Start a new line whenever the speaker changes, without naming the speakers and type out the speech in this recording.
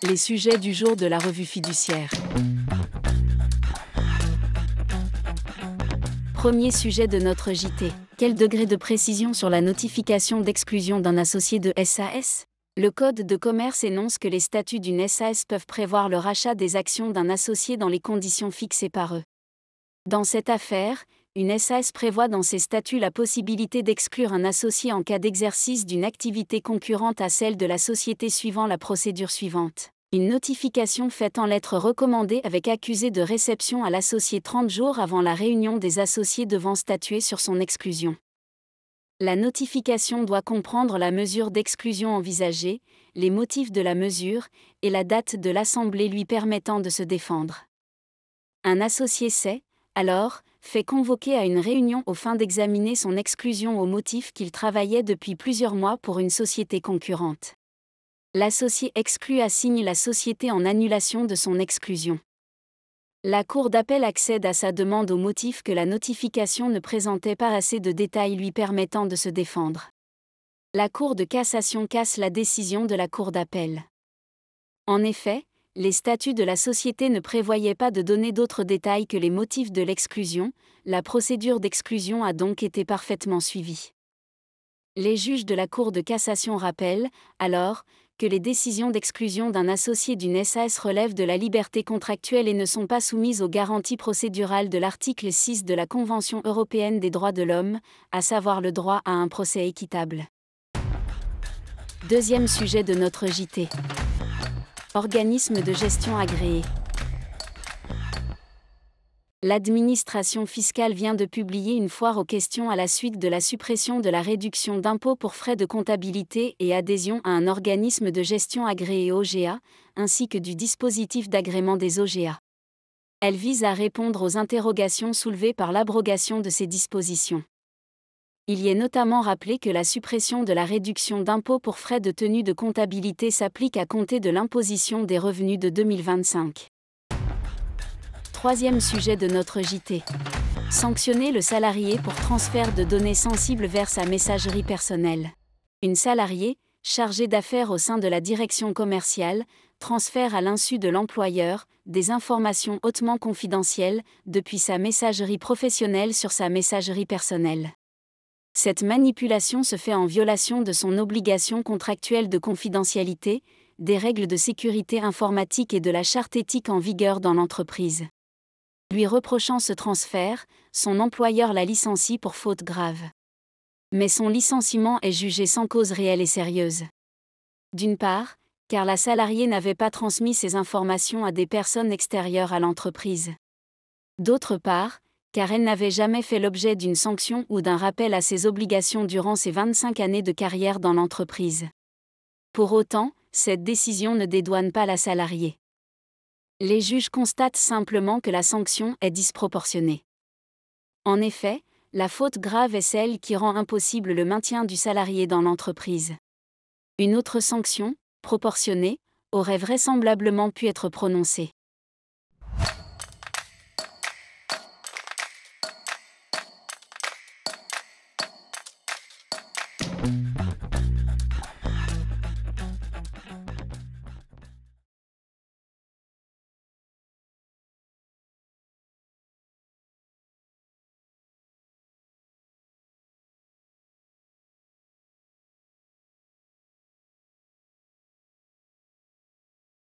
Les sujets du jour de la revue fiduciaire. Premier sujet de notre JT. Quel degré de précision sur la notification d'exclusion d'un associé de SAS ? Le Code de commerce énonce que les statuts d'une SAS peuvent prévoir le rachat des actions d'un associé dans les conditions fixées par eux. Dans cette affaire, une SAS prévoit dans ses statuts la possibilité d'exclure un associé en cas d'exercice d'une activité concurrente à celle de la société suivant la procédure suivante. Une notification faite en lettre recommandée avec accusé de réception à l'associé 30 jours avant la réunion des associés devant statuer sur son exclusion. La notification doit comprendre la mesure d'exclusion envisagée, les motifs de la mesure, et la date de l'assemblée lui permettant de se défendre. Un associé s'est, alors, fait convoquer à une réunion aux fins d'examiner son exclusion au motif qu'il travaillait depuis plusieurs mois pour une société concurrente. L'associé exclu assigne la société en annulation de son exclusion. La Cour d'appel accède à sa demande au motif que la notification ne présentait pas assez de détails lui permettant de se défendre. La Cour de cassation casse la décision de la Cour d'appel. En effet, les statuts de la société ne prévoyaient pas de donner d'autres détails que les motifs de l'exclusion, la procédure d'exclusion a donc été parfaitement suivie. Les juges de la Cour de cassation rappellent, alors, que les décisions d'exclusion d'un associé d'une SAS relèvent de la liberté contractuelle et ne sont pas soumises aux garanties procédurales de l'article 6 de la Convention européenne des droits de l'homme, à savoir le droit à un procès équitable. Deuxième sujet de notre JT. Organisme de gestion agréé. L'administration fiscale vient de publier une foire aux questions à la suite de la suppression de la réduction d'impôt pour frais de comptabilité et adhésion à un organisme de gestion agréé OGA, ainsi que du dispositif d'agrément des OGA. Elle vise à répondre aux interrogations soulevées par l'abrogation de ces dispositions. Il y est notamment rappelé que la suppression de la réduction d'impôt pour frais de tenue de comptabilité s'applique à compter de l'imposition des revenus de 2025. Troisième sujet de notre JT. Sanctionner le salarié pour transfert de données sensibles vers sa messagerie personnelle. Une salariée, chargée d'affaires au sein de la direction commerciale, transfère à l'insu de l'employeur des informations hautement confidentielles depuis sa messagerie professionnelle sur sa messagerie personnelle. Cette manipulation se fait en violation de son obligation contractuelle de confidentialité, des règles de sécurité informatique et de la charte éthique en vigueur dans l'entreprise. Lui reprochant ce transfert, son employeur la licencie pour faute grave. Mais son licenciement est jugé sans cause réelle et sérieuse. D'une part, car la salariée n'avait pas transmis ces informations à des personnes extérieures à l'entreprise. D'autre part, car elle n'avait jamais fait l'objet d'une sanction ou d'un rappel à ses obligations durant ses 25 années de carrière dans l'entreprise. Pour autant, cette décision ne dédouane pas la salariée. Les juges constatent simplement que la sanction est disproportionnée. En effet, la faute grave est celle qui rend impossible le maintien du salarié dans l'entreprise. Une autre sanction, proportionnée, aurait vraisemblablement pu être prononcée.